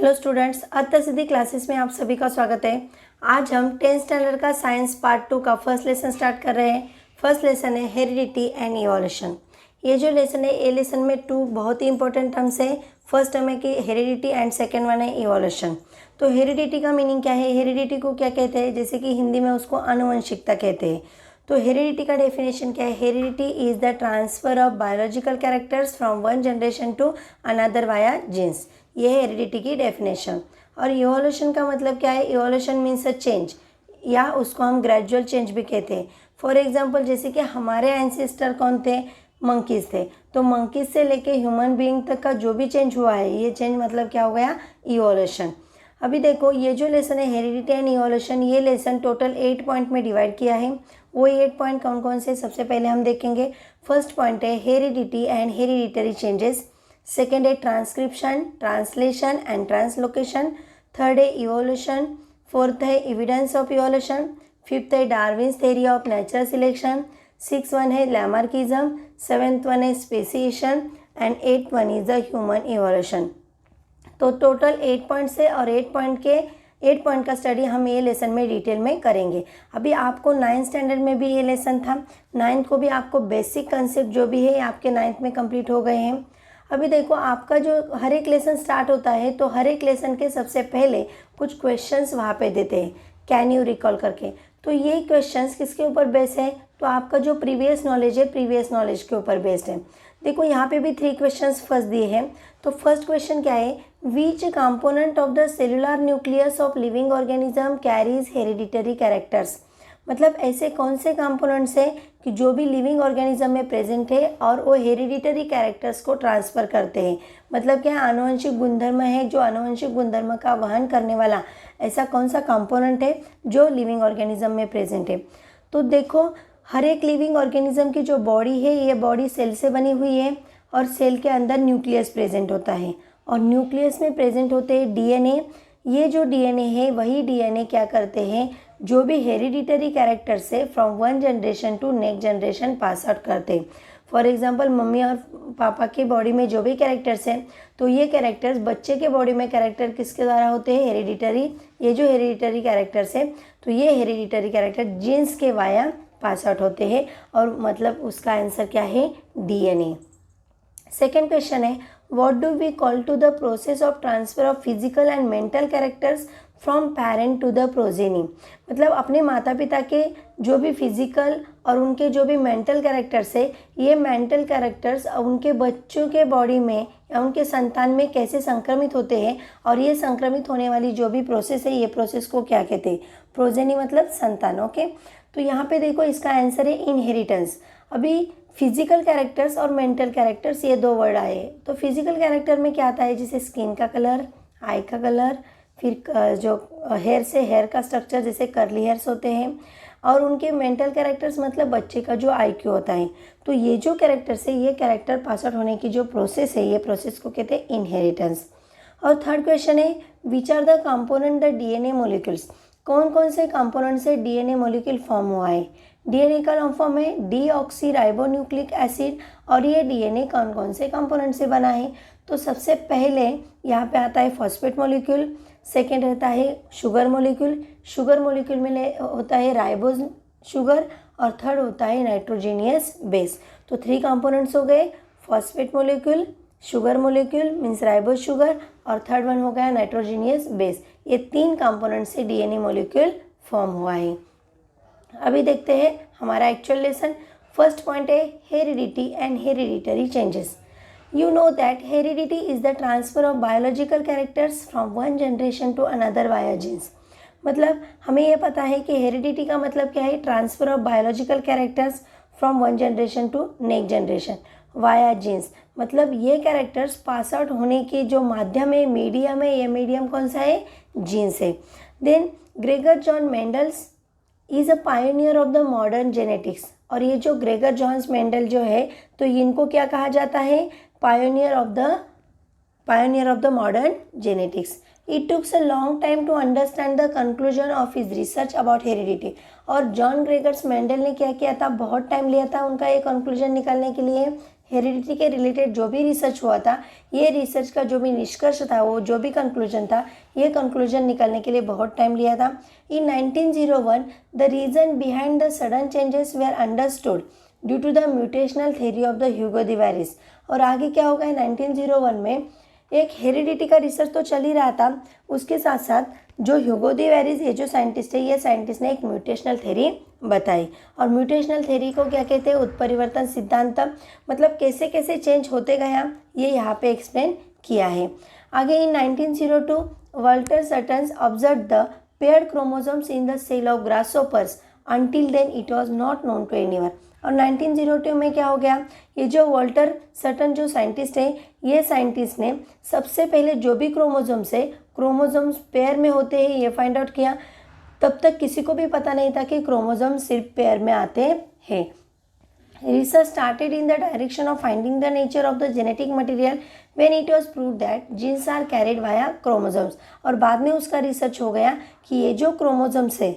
Hello students, अत्तसिद्धि classes में आप सभी का स्वागत है। आज हम 10th स्टैंडर्ड का साइंस पार्ट 2 का फर्स्ट लेसन स्टार्ट कर रहे हैं। फर्स्ट लेसन है हेरिडिटी एंड इवोल्यूशन। ये जो लेसन है, ये लेसन में 2 बहुत ही इंपॉर्टेंट टर्म्स है। फर्स्ट टर्म है कि हेरिडिटी एंड सेकेंड वन है इवोल्यूशन। तो हेरिडिटी का मीनिंग क्या है, हेरिडिटी को क्या कहते हैं, जैसे कि हिंदी में उसको आनुवंशिकता कहते हैं। तो हेरिडिटी का डेफिनेशन क्या है, heredity is the transfer of biological characters from one generation to another via genes. ये है हेरिडिटी की डेफिनेशन। और इवोल्यूशन का मतलब क्या है, इवोल्यूशन मीन्स अ चेंज, या उसको हम ग्रेजुअल चेंज भी कहते हैं। फॉर एग्जांपल, जैसे कि हमारे एंसेस्टर कौन थे, मंकीज़ थे। तो मंकीज़ से लेके ह्यूमन बीइंग तक का जो भी चेंज हुआ है, ये चेंज मतलब क्या हो गया, इवोल्यूशन। अभी देखो, ये जो लेसन है हेरिडिटी एंड इवोल्यूशन, ये लेसन टोटल 8 पॉइंट में डिवाइड किया है। वो 8 पॉइंट कौन कौन से, सबसे पहले हम देखेंगे। फर्स्ट पॉइंट है heredity and hereditary changes. Second है transcription, translation and translocation. Third है इवोल्यूशन। फोर्थ है एविडेंस ऑफ इवोल्यूशन। फिफ्थ है Darwin's theory of natural selection. Six one है लैमार्किज्म। सेवेंथ वन है speciation and eight one is the human evolution. तो total 8 points है और 8 point का study हम ये लेसन में डिटेल में करेंगे। अभी आपको 9th स्टैंडर्ड में भी ये लेसन था, 9th को भी आपको बेसिक कंसेप्ट जो भी है आपके 9th में कंप्लीट हो गए हैं। अभी देखो, आपका जो हर एक लेसन स्टार्ट होता है तो हर एक लेसन के सबसे पहले कुछ क्वेश्चंस वहाँ पे देते हैं, कैन यू रिकॉल करके। तो ये क्वेश्चंस किसके ऊपर बेस्ड है, तो आपका जो प्रीवियस नॉलेज है, प्रीवियस नॉलेज के ऊपर बेस्ड है। देखो, यहाँ पे भी 3 क्वेश्चंस फर्स्ट दिए हैं। तो फर्स्ट क्वेश्चन क्या है, विच component of the cellular nucleus of living organism carries hereditary characters. मतलब ऐसे कौन से कंपोनेंट्स हैं कि जो भी लिविंग ऑर्गेनिज्म में प्रेजेंट है और वो हेरिडिटरी कैरेक्टर्स को ट्रांसफ़र करते हैं। मतलब क्या, आनुवंशिक गुणधर्म है, जो आनुवंशिक गुणधर्म का वहन करने वाला ऐसा कौन सा कंपोनेंट है जो लिविंग ऑर्गेनिज्म में प्रेजेंट है। तो देखो, हर एक लिविंग ऑर्गेनिज्म की जो बॉडी है, ये बॉडी सेल से बनी हुई है और सेल के अंदर न्यूक्लियस प्रेजेंट होता है और न्यूक्लियस में प्रेजेंट होते हैं डीएनए। ये जो डीएनए है, वही डीएनए क्या करते हैं, जो भी हेरिडिटरी कैरेक्टर से from one generation to next generation pass out करते हैं। फॉर एग्जांपल, मम्मी और पापा के बॉडी में जो भी कैरेक्टर्स हैं, तो ये कैरेक्टर्स बच्चे के बॉडी में कैरेक्टर किसके द्वारा होते हैं, हेरिडिटरी। ये जो हेरिडिटरी कैरेक्टर्स हैं, तो ये हेरिडिटरी कैरेक्टर जीन्स के वाया पास आउट होते हैं और मतलब उसका आंसर क्या है, डीएनए। सेकेंड क्वेश्चन है, what do we call to the process of transfer of physical and mental characters from parent to the progeny. मतलब अपने माता पिता के जो भी फिजिकल और उनके जो भी मेंटल कैरेक्टर्स है, ये मेंटल कैरेक्टर्स उनके बच्चों के बॉडी में या उनके संतान में कैसे संक्रमित होते हैं, और ये संक्रमित होने वाली जो भी प्रोसेस है, ये प्रोसेस को क्या कहते हैं, प्रोजेनी मतलब संतान। ओके, तो यहाँ पे देखो, इसका आंसर है इनहेरिटेंस। अभी फिजिकल कैरेक्टर्स और मेंटल कैरेक्टर्स, ये 2 वर्ड आए। तो फिजिकल कैरेक्टर में क्या आता है, जैसे स्किन का कलर, आई का कलर, फिर जो हेयर से हेयर का स्ट्रक्चर, जैसे कर्ली हेयर्स होते हैं। और उनके मेंटल कैरेक्टर्स मतलब बच्चे का जो आईक्यू होता है। तो ये जो कैरेक्टर्स है, ये कैरेक्टर पास आउट होने की जो प्रोसेस है, ये प्रोसेस को कहते हैं इनहेरिटेंस। और थर्ड क्वेश्चन है, which are the component the DNA molecules. कौन कौन से कंपोनेंट से डीएनए मोलिक्यूल फॉर्म हुआ है। डीएनए का नाम फॉर्म है डीऑक्सीराइबोन्यूक्लिक एसिड। और ये डीएनए कौन कौन से कंपोनेंट से बना है, तो सबसे पहले यहाँ पे आता है फॉस्फेट मोलिक्यूल। सेकेंड रहता है शुगर मोलिक्यूल। शुगर मोलिक्यूल में होता है राइबोज शुगर। और थर्ड होता है नाइट्रोजीनियस बेस। तो 3 कंपोनेंट्स हो गए, phosphate molecule, sugar molecule means ribose sugar, और थर्ड वन हो गया नाइट्रोजीनियस बेस। ये 3 कंपोनेंट से डीएनए मोलिक्यूल फॉर्म हुआ है। अभी देखते हैं हमारा एक्चुअल लेसन। फर्स्ट पॉइंट है heredity and hereditary changes. You know that heredity is the transfer of biological characters from one generation to another via genes। मतलब हमें ये पता है कि हेरिडिटी का मतलब क्या है, transfer of biological characters from one generation to next generation via genes. मतलब ये कैरेक्टर्स पास आउट होने के जो माध्यम है, मीडियम है, ये मीडियम कौन सा है, जीन्स है। Then Gregor John Mendel's is a pioneer of the modern genetics. और ये जो ग्रेगर जॉन्स मेंडल जो है, तो इनको क्या कहा जाता है, pioneer of the modern genetics. It took a long time to understand the conclusion of his research about heredity. और जॉन ग्रेगर्स मेंडल ने क्या किया था, बहुत टाइम लिया था उनका ये कंक्लूजन निकालने के लिए हेरिडिटी के रिलेटेड जो भी रिसर्च हुआ था, ये रिसर्च का जो भी निष्कर्ष था, वो जो भी कंक्लूजन था, ये कंक्लूजन निकलने के लिए बहुत टाइम लिया था। In 1901 the reason behind the sudden changes were understood due to the mutational theory of the Hugo de Vries. और आगे क्या होगा, 1901 में एक हेरिडिटी का रिसर्च तो चल ही रहा था, उसके साथ साथ जो ह्यूगो द वायरस, ये जो साइंटिस्ट है, ये साइंटिस्ट ने एक म्यूटेशनल थ्योरी बताई। और म्यूटेशनल थ्योरी को क्या कहते हैं, उत्परिवर्तन सिद्धांत। मतलब कैसे कैसे चेंज होते गया, ये यहाँ पे एक्सप्लेन किया है। आगे in 1902 Walter Sutton's observe the paired chromosomes in the cell of grasshoppers, until then it was not known to anyone. और 1902 में क्या हो गया, ये जो वाल्टर सटन जो साइंटिस्ट है, ये साइंटिस्ट ने सबसे पहले जो भी क्रोमोसोम्स है, क्रोमोसोम्स पेयर में होते हैं, ये फाइंड आउट किया। तब तक किसी को भी पता नहीं था कि क्रोमोसोम्स सिर्फ पेयर में आते हैं। Research started in the direction of finding the nature of the genetic material when it was proved that genes are carried via chromosomes. और बाद में उसका रिसर्च हो गया कि ये जो क्रोमोसोम्स है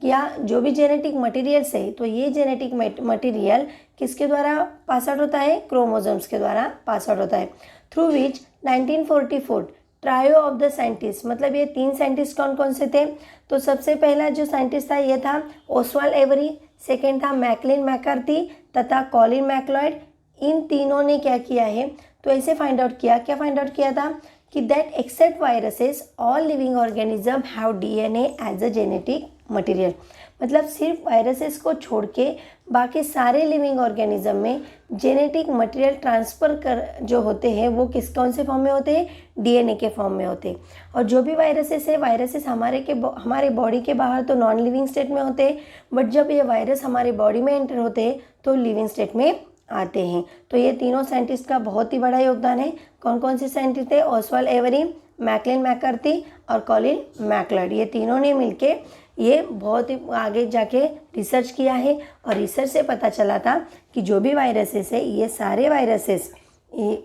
या जो भी जेनेटिक मटेरियल्स है, तो ये जेनेटिक मटेरियल किसके द्वारा पास आउट होता है, क्रोमोसोम्स के द्वारा पास आउट होता है। Through which 1944 trio of the scientist, मतलब ये 3 साइंटिस्ट कौन कौन से थे, तो सबसे पहला जो साइंटिस्ट था ये था ओसवाल्ड एवरी, सेकेंड था मैकलिन मैकार्थी तथा कॉलिन मैक्लॉयड। इन तीनों ने क्या किया है, तो ऐसे फाइंड आउट किया, क्या फाइंड आउट किया था कि that except viruses all living organism have DNA as a genetic material. मतलब सिर्फ वायरसेस को छोड़ के बाकी सारे लिविंग ऑर्गेनिज्म में जेनेटिक मटेरियल ट्रांसफ़र कर जो होते हैं, वो कौन से फॉर्म में होते हैं, डीएनए के फॉर्म में होते हैं। और जो भी वायरसेस है, वायरसेस हमारे बॉडी के बाहर तो नॉन लिविंग स्टेट में होते हैं, बट जब ये वायरस हमारे बॉडी में एंटर होते हैं तो लिविंग स्टेट में आते हैं। तो ये तीनों साइंटिस्ट का बहुत ही बड़ा योगदान है। कौन कौन से साइंटिस्ट थे, ओसवाल्ड एवरी, मैकलिन मैकार्थी और कॉलिन मैक्लॉयड। ये तीनों ने मिलके ये बहुत ही आगे जाके रिसर्च किया है। और रिसर्च से पता चला था कि जो भी वायरसेस है, ये सारे वायरसेस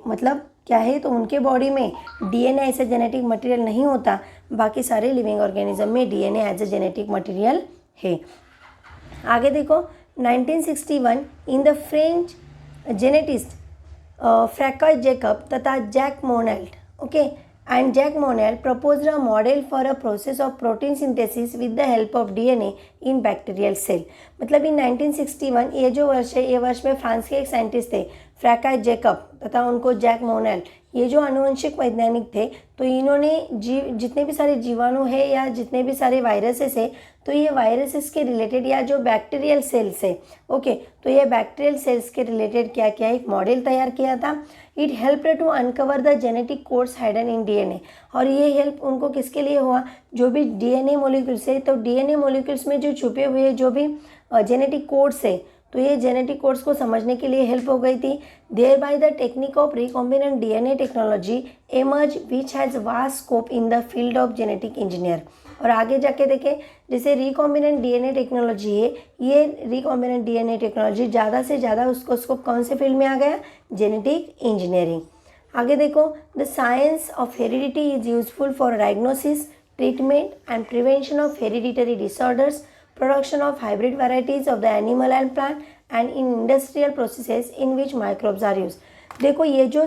मतलब क्या है, तो उनके बॉडी में डीएनए ऐसे जेनेटिक मटेरियल नहीं होता, बाकी सारे लिविंग ऑर्गेनिज्म में DNA as a genetic material है। आगे देखो 1961 in the French geneticist Francois Jacob तथा Jack Monod, okay, and Jack Monell proposed a model for a process of protein synthesis with the help of DNA in bacterial cell। मतलब इन 1961 ये जो वर्ष है, ये वर्ष में फ्रांस के एक साइंटिस्ट थे फ्रैंकोis जैकब तथा उनको जैक मोनेल, ये जो आनुवंशिक वैज्ञानिक थे, तो इन्होंने जितने भी सारे जीवाणु है या जितने भी सारे वायरसेस है, तो ये वायरसेस के रिलेटेड या जो बैक्टीरियल सेल्स है, ओके, तो ये बैक्टीरियल सेल्स के रिलेटेड क्या किया, एक मॉडल तैयार किया था। It help to uncover the genetic codes hidden in DNA. और ये हेल्प उनको किसके लिए हुआ, जो भी डीएनए मॉलिक्यूल्स है, तो डीएनए मॉलिक्यूल्स में जो छुपे हुए जो भी जेनेटिक कोड्स है, तो ये जेनेटिक कोड्स को समझने के लिए हेल्प हो गई थी। There by the technique of recombinant DNA technology emerge which has vast scope in the field of genetic engineer. और आगे जाके देखें, जैसे रिकॉम्बिनेंट डीएनए टेक्नोलॉजी है, ये रिकॉम्बिनेंट डीएनए टेक्नोलॉजी ज़्यादा से ज़्यादा उसको स्कोप कौन से फील्ड में आ गया, जेनेटिक इंजीनियरिंग। आगे देखो, the science of heredity is useful for diagnosis, treatment and prevention of hereditary disorders, production of hybrid varieties of the animal and plant and in industrial processes in which microbes are use. देखो ये जो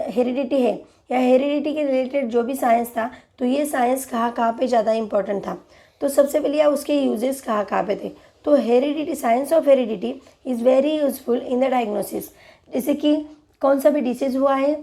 heredity है या heredity के related जो भी science था, तो ये साइंस कहाँ पे ज़्यादा इंपॉर्टेंट था, तो सबसे पहले या उसके यूजेस कहाँ पे थे, तो heredity, science of heredity is very useful in the diagnosis. जैसे कि कौन सा भी डिसीज़ हुआ है,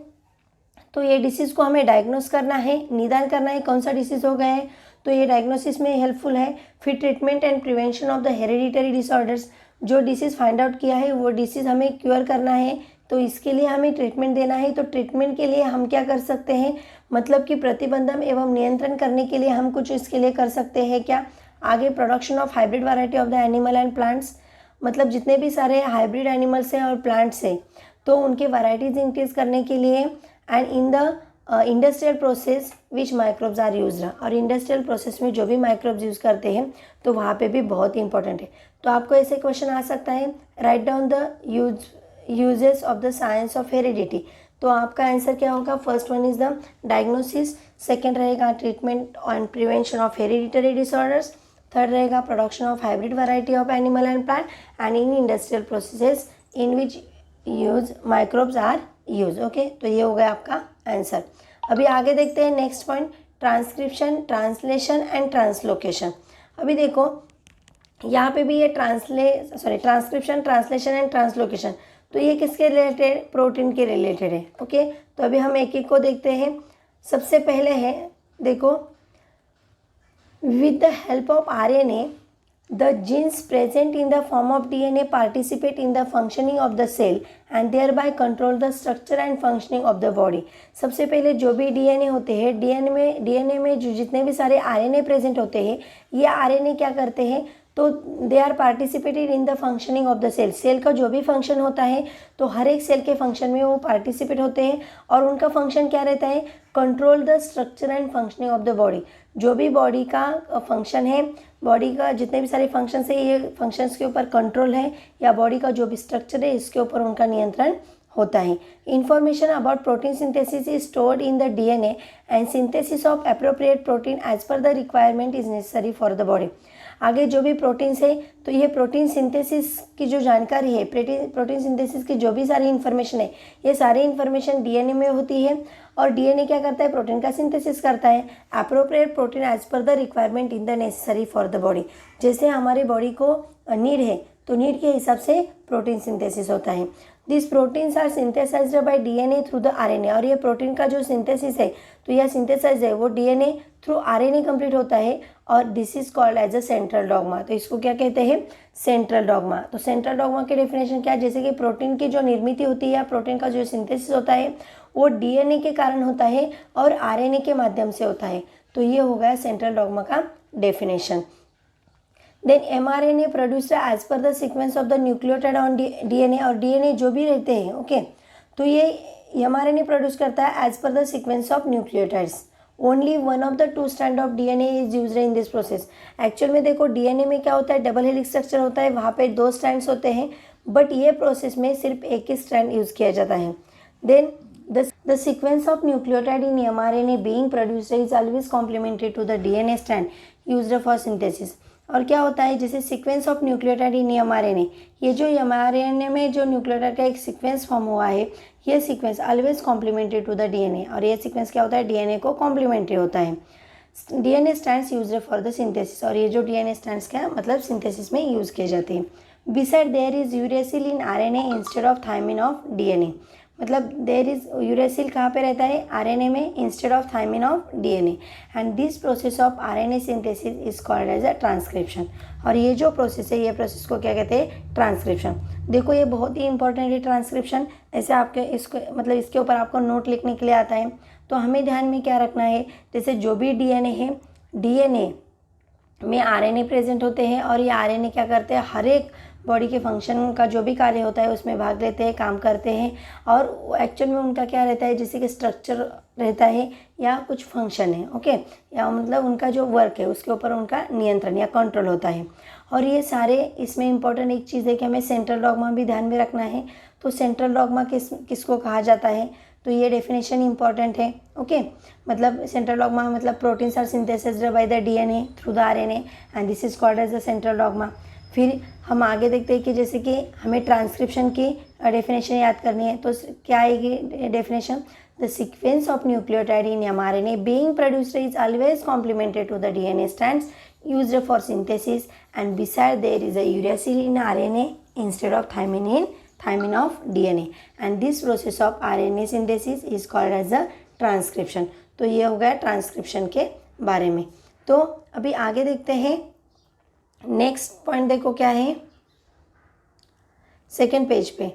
तो ये डिसीज़ को हमें डायग्नोस करना है, निदान करना है कौन सा डिसीज़ हो गया है, तो ये डायग्नोसिस में हेल्पफुल है। फिर treatment and prevention of the hereditary disorders, जो डिसीज़ फाइंड आउट किया है वो डिसीज़ हमें क्योर करना है, तो इसके लिए हमें ट्रीटमेंट देना है। तो ट्रीटमेंट के लिए हम क्या कर सकते हैं, मतलब कि प्रतिबंधन एवं नियंत्रण करने के लिए हम कुछ इसके लिए कर सकते हैं क्या। आगे production of hybrid variety of the animal and plants, मतलब जितने भी सारे हाइब्रिड एनिमल्स हैं और प्लांट्स हैं, तो उनके वैराइटीज़ इंक्रीज करने के लिए। And in the industrial process which microbes are used, और इंडस्ट्रियल प्रोसेस में जो भी माइक्रोब्स यूज़ करते हैं, तो वहाँ पे भी बहुत ही इंपॉर्टेंट है। तो आपको ऐसे क्वेश्चन आ सकता है, write down the uses of the science of heredity. तो आपका आंसर क्या होगा, first one is the diagnosis, second रहेगा treatment and prevention of hereditary disorders, third रहेगा production of hybrid variety of animal and plant and in industrial processes in which use, microbes are use. Okay, तो ये हो गया आपका answer. अभी आगे देखते हैं next point, transcription, translation and translocation. अभी देखो यहाँ पे भी ये ट्रांसक्रिप्शन, ट्रांसलेशन एंड ट्रांसलोकेशन, तो ये किसके रिलेटेड, प्रोटीन के रिलेटेड है। ओके, तो अभी हम एक एक को देखते हैं। सबसे पहले है देखो, with the help of RNA, the genes present in the form of DNA participate in the functioning of the cell and thereby control the structure and functioning of the body। सबसे पहले जो भी डीएनए होते हैं, DNA में जो जितने भी सारे आरएनए प्रेजेंट होते हैं, ये आरएनए क्या करते हैं, तो they are participated in the functioning of the cell. Cell का जो भी फंक्शन होता है, तो हर एक सेल के फंक्शन में वो पार्टिसिपेट होते हैं, और उनका फंक्शन क्या रहता है, control the structure and functioning of the body. जो भी बॉडी का फंक्शन है, बॉडी का जितने भी सारे फंक्शंस है, ये फंक्शंस के ऊपर कंट्रोल है, या बॉडी का जो भी स्ट्रक्चर है इसके ऊपर उनका नियंत्रण होता है। Information about protein synthesis is stored in the DNA and synthesis of appropriate protein as per the requirement is necessary for the body. आगे जो भी प्रोटीन्स है, तो ये प्रोटीन सिंथेसिस की जो जानकारी है, प्रोटीन सिंथेसिस की जो भी सारी इन्फॉर्मेशन है, ये सारी इन्फॉर्मेशन डीएनए में होती है, और डीएनए क्या करता है, प्रोटीन का सिंथेसिस करता है, appropriate protein as per the requirement in the necessary for the body. जैसे हमारी बॉडी को नीड है, तो नीड के हिसाब से प्रोटीन सिंथेसिस होता है। This proteins are synthesized by DNA through the RNA, और ये प्रोटीन का जो सिंथेसिस है, तो यह सिंथेसाइज है वो डीएनए थ्रू आरएनए कंप्लीट होता है, और this is called as a central dogma. तो इसको क्या कहते हैं, सेंट्रल डॉग्मा। तो सेंट्रल डॉग्मा की डेफिनेशन क्या है, जैसे कि प्रोटीन की जो निर्मित होती है, या प्रोटीन का जो सिंथेसिस होता है, वो डीएनए के कारण होता है और आरएनए के माध्यम से होता है। तो ये हो गया सेंट्रल डॉग्मा का definition. Then mRNA produced as per the sequence of the nucleotide on DNA, और डीएनए जो भी रहते हैं, ओके, तो ये एमआरएनए प्रोड्यूस करता है as per the sequence of nucleotides. Only one of the two strand of DNA is used in this process. Actual में देखो डीएनए में क्या होता है, डबल हेलिक्स स्ट्रक्चर होता है, वहाँ पे 2 स्ट्रैंड्स होते हैं, बट ये प्रोसेस में सिर्फ एक ही स्ट्रैंड यूज़ किया जाता है। Then the sequence of nucleotide in mRNA being produced is always complementary to the DNA strand used for synthesis। और क्या होता है, जैसे sequence of nucleotide in mRNA, ये जो एमआरएनए में जो न्यूक्लियोटाइड का एक सीक्वेंस फॉर्म हुआ है, ये sequence always complementary to the DNA, और ये सीक्वेंस क्या होता है, डीएनए को कॉम्प्लीमेंट्री होता है। DNA strands used for the synthesis, और ये जो डीएनए स्ट्रैंड्स क्या मतलब सिंथेसिस में यूज़ किए जाते हैं। Beside there is uracil in RNA instead of thymine of DNA, मतलब देर इज यूरेसिल कहाँ पे रहता है, आरएनए में, instead of thymine of DNA, and this process of RNA synthesis is called as a transcription. और ये जो process है, ये प्रोसेस को क्या कहते हैं, ट्रांसक्रिप्शन। देखो ये बहुत ही इंपॉर्टेंट है ट्रांसक्रिप्शन, ऐसे आपके इसको मतलब इसके ऊपर आपको नोट लिखने के लिए आता है। तो हमें ध्यान में क्या रखना है, जैसे जो भी डीएनए है, डीएनए में आरएनए प्रेजेंट होते हैं, और ये आरएनए क्या करते हैं, हर एक बॉडी के फंक्शन का जो भी कार्य होता है उसमें भाग लेते हैं, काम करते हैं, और एक्चुअल में उनका क्या रहता है, जैसे कि स्ट्रक्चर रहता है या कुछ फंक्शन है, ओके, या मतलब उनका जो वर्क है उसके ऊपर उनका नियंत्रण या कंट्रोल होता है। और ये सारे इसमें इंपॉर्टेंट एक चीज़ है कि हमें सेंट्रल डॉग्मा भी ध्यान में रखना है। तो सेंट्रल डॉग्मा किसको कहा जाता है, तो ये डेफिनेशन इंपॉर्टेंट है, ओके, मतलब सेंट्रल डॉग्मा मतलब proteins are synthesized by the DNA through the RNA and this is called as the central dogma. फिर हम आगे देखते हैं कि जैसे कि हमें ट्रांसक्रिप्शन की डेफिनेशन याद करनी है, तो क्या आएगी definition, the sequence of nucleotide in mRNA being produced is always complemented to the DNA strands used for synthesis, and beside there is a uracil in RNA instead of thymine of DNA, and this process of RNA synthesis is called as a transcription. तो ये हो गया transcription के बारे में। तो अभी आगे देखते हैं, नेक्स्ट पॉइंट देखो क्या है, सेकेंड पेज पे।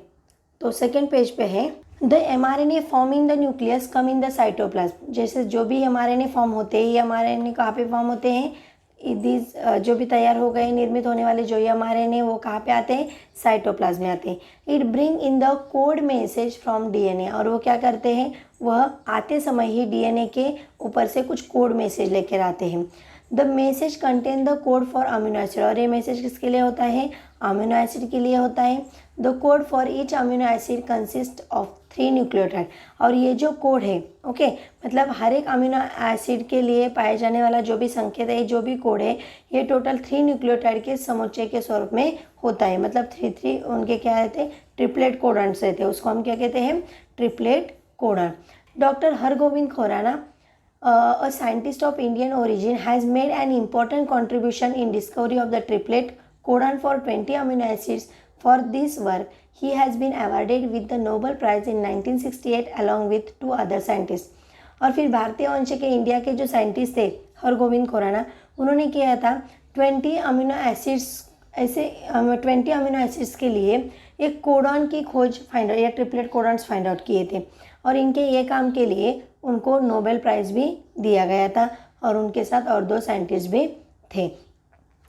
तो सेकेंड पेज पे है, the mRNA form in the nucleus come in the cytoplasm. जैसे जो भी एमआरएनए फॉर्म होते हैं, ये एमआरएनए कहाँ पे फॉर्म होते हैं, दीज जो भी तैयार हो गए निर्मित होने वाले जो एमआरएनए वो कहाँ पे आते हैं, साइटोप्लाज्म में आते हैं। It bring in the code message from DNA, और वो क्या करते हैं, वह आते समय ही डीएनए के ऊपर से कुछ कोड मैसेज लेकर आते हैं। The message contain the code for amino acid, और ये मैसेज किसके लिए होता है, अमीनो एसिड के लिए होता है। The code for each amino acid consist of 3 nucleotide, और ये जो कोड है ओके मतलब हर एक अमीनो एसिड के लिए पाए जाने वाला जो भी संकेत है, जो भी कोड है, ये टोटल 3 न्यूक्लियोटाइड के समुच्चय के स्वरूप में होता है। मतलब 3 उनके क्या रहते हैं, ट्रिपलेट कोडॉन्स रहते हैं, उसको हम क्या कहते हैं, triplet codon. Doctor Hargobind Khorana, a scientist of Indian origin, has made an important contribution in discovery of the triplet codon for 20 amino acids. For this work, he has been awarded with the Nobel Prize in 1968 along with 2 other scientists. और फिर भारतीय वंश के India के जो scientist थे हरगोविंद खुराना, उन्होंने किया था 20 अमीनो एसिड्स, ऐसे 20 अमीनो एसिड्स के लिए एक कोडॉन की खोज फाइंड आउट या ट्रिपलेट कोडॉन्स फाइंड आउट किए थे, और इनके ये काम के लिए उनको नोबेल प्राइज़ भी दिया गया था, और उनके साथ और 2 साइंटिस्ट भी थे।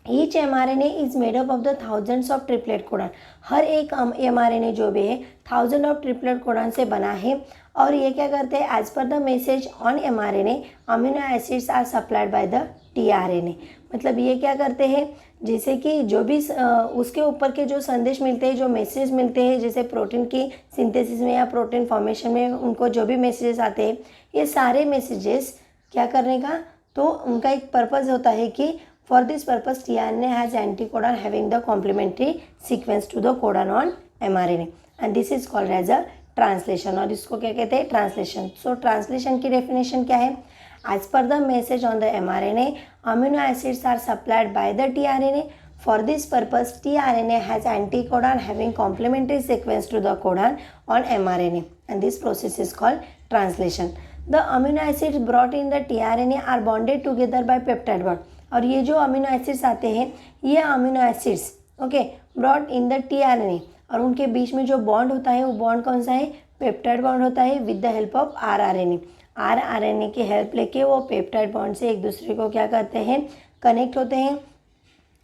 Each mRNA is made up of the thousands of triplet codon, हर एक mRNA जो भी है 1000 ऑफ ट्रिपलेट कोडॉन से बना है। और ये क्या करते हैं, as per the message on mRNA amino acids are supplied by the tRNA। मतलब ये क्या करते हैं, जैसे कि जो भी उसके ऊपर के जो संदेश मिलते हैं, जो मैसेज मिलते हैं, जैसे प्रोटीन की सिंथेसिस में या प्रोटीन फॉर्मेशन में उनको जो भी मैसेजेस आते हैं, ये सारे मैसेजेस क्या करने का, तो उनका एक पर्पज़ होता है कि for this purpose tRNA has anticodon having the complementary sequence to the codon on mRNA and this is called as a translation, और इसको क्या कहते हैं, ट्रांसलेशन। सो ट्रांसलेशन की डेफिनेशन क्या है, as per the message on the mRNA amino acids are supplied by the tRNA. For this purpose, tRNA has anticodon having complementary sequence to the codon on mRNA, and this process is called translation. The amino acids brought in the tRNA are bonded together by peptide bond. और ये जो amino acids आते हैं, ये amino acids okay brought in the tRNA, और उनके बीच में जो बॉन्ड होता है वो बॉन्ड कौन सा है, पेप्टाइड बॉन्ड होता है with the help of rRNA। rRNA की हेल्प लेके वो पेप्टाइड बॉन्ड से एक दूसरे को क्या करते हैं, कनेक्ट होते हैं।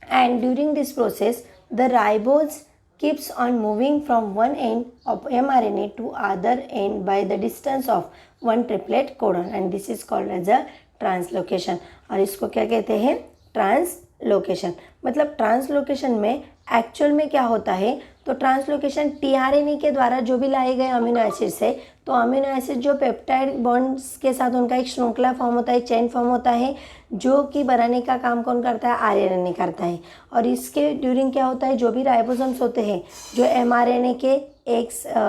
And during this process, the ribose keeps on moving from one end of mRNA to other end by the distance of one triplet codon, and this is called as a translocation. और इसको क्या कहते हैं, translocation. मतलब translocation में actual में क्या होता है, तो ट्रांसलोकेशन tRNA के द्वारा जो भी लाए गए अमीनो एसिड्स है, तो अमीनो एसिड जो पेप्टाइड बॉन्ड्स के साथ उनका एक श्रृंखला फॉर्म होता है, चेन फॉर्म होता है, जो कि बनाने का काम कौन करता है, rRNA करता है। और इसके ड्यूरिंग क्या होता है, जो भी राइबोसोम्स होते हैं, जो mRNA के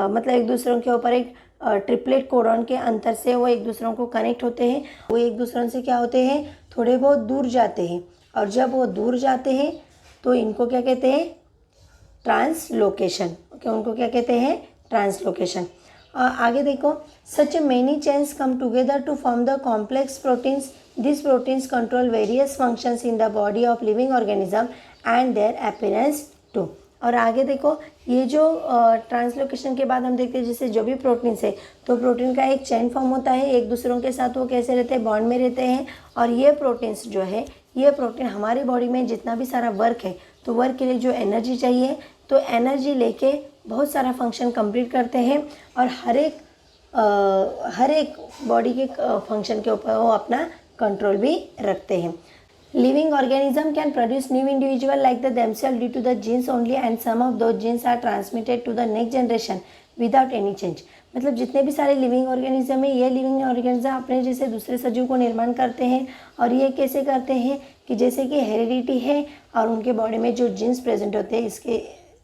मतलब एक दूसरों के ऊपर एक ट्रिपलेट कोडॉन के अंतर से वो एक दूसरों को कनेक्ट होते हैं, वो एक दूसरों से क्या होते हैं, थोड़े बहुत दूर जाते हैं, और जब वो दूर जाते हैं तो इनको क्या कहते हैं, ट्रांसलोकेशन। ओके, उनको क्या कहते हैं, ट्रांसलोकेशन। आगे देखो, such many chains come together to form the complex proteins, this proteins control various functions in the body of living organism and their appearance too. और आगे देखो, ये जो ट्रांसलोकेशन के बाद हम देखते हैं जैसे जो भी प्रोटीन्स है, तो प्रोटीन का एक चेन फॉर्म होता है, एक दूसरों के साथ वो कैसे रहते हैं, बॉन्ड में रहते हैं। और ये प्रोटीन्स जो है, ये प्रोटीन हमारी बॉडी में जितना भी सारा वर्क है, तो वर्क के लिए जो एनर्जी चाहिए, तो एनर्जी लेके बहुत सारा फंक्शन कंप्लीट करते हैं, और हर एक बॉडी के फंक्शन के ऊपर वो अपना कंट्रोल भी रखते हैं। Living organism can produce new individual like the themselves due to the genes only, and some of those genes are transmitted to the next generation without any change. मतलब जितने भी सारे लिविंग ऑर्गेनिज्म है, ये living organism अपने जैसे दूसरे सजीव को निर्माण करते हैं, और ये कैसे करते हैं कि जैसे कि हेरिडिटी है और उनके बॉडी में जो जीन्स प्रेजेंट होते हैं,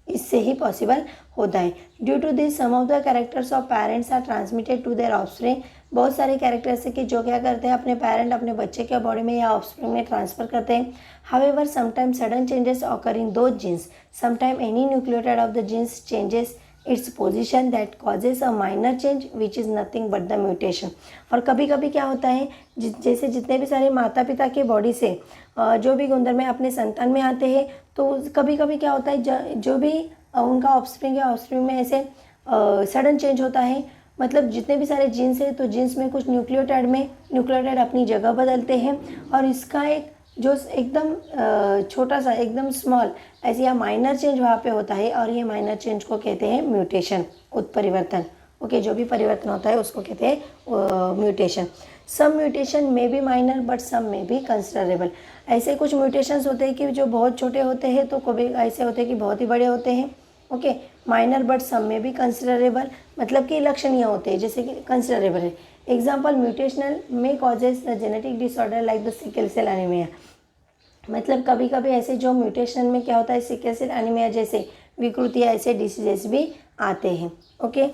इससे ही पॉसिबल होता है। Due to this some of the characters of parents are transmitted to their offspring. बहुत सारे कैरेक्टर्स है कि जो क्या करते हैं, अपने पेरेंट अपने बच्चे के बॉडी में या ऑफस्प्रिंग में ट्रांसफ़र करते हैं। However sometime sudden changes occur in those genes, sometime any nucleotide of the genes changes its position that causes a minor change which is nothing but the mutation. और कभी कभी क्या होता है, जैसे जितने भी सारे माता पिता के बॉडी से जो भी गुणधर्म अपने संतान में आते हैं, तो कभी कभी क्या होता है, जो भी उनका ऑफस्प्रिंग है, ऑफस्प्रिंग में ऐसे सडन चेंज होता है। मतलब जितने भी सारे जीन्स हैं, तो जीन्स में कुछ न्यूक्लियोटाइड अपनी जगह बदलते हैं, और इसका एक जो एकदम छोटा सा एकदम स्मॉल ऐसे या माइनर चेंज वहाँ पे होता है, और ये माइनर चेंज को कहते हैं म्यूटेशन, उत्परिवर्तन। ओके, जो भी परिवर्तन होता है उसको कहते हैं म्यूटेशन। सम म्यूटेशन में बी माइनर बट सम में बी कंसिडरेबल। ऐसे कुछ म्यूटेशंस होते हैं कि जो बहुत छोटे होते हैं, तो कभी ऐसे होते हैं कि बहुत ही बड़े होते हैं। ओके, माइनर बट सम में बी कंसिडरेबल मतलब कि लक्षणीय होते हैं, जैसे कि कंसिडरेबल है। एग्जाम्पल, म्यूटेशनल में causes the genetic disorder like the sickle cell anaemia. मतलब कभी कभी ऐसे जो म्यूटेशन में क्या होता है, सिकल सेल एनीमिया जैसे विकृतियाँ, ऐसे डिसीजेस भी आते हैं। ओके,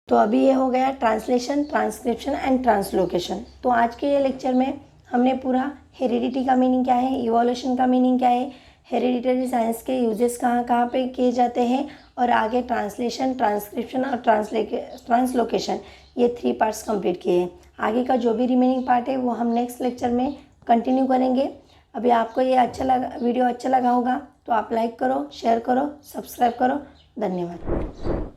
तो अभी ये हो गया ट्रांसलेशन, ट्रांसक्रिप्शन एंड ट्रांसलोकेशन। तो आज के ये लेक्चर में हमने पूरा हेरिडिटी का मीनिंग क्या है, इवोल्यूशन का मीनिंग क्या है, हेरिडिटरी साइंस के यूजेस कहाँ कहाँ पे किए जाते हैं, और आगे ट्रांसलेशन, ट्रांसक्रिप्शन और ट्रांसलोकेशन, ये 3 पार्ट्स कंप्लीट किए हैं। आगे का जो भी रिमेनिंग पार्ट है वो हम नेक्स्ट लेक्चर में कंटिन्यू करेंगे। अभी आपको ये वीडियो अच्छा लगा होगा तो आप लाइक करो, शेयर करो, सब्सक्राइब करो। धन्यवाद।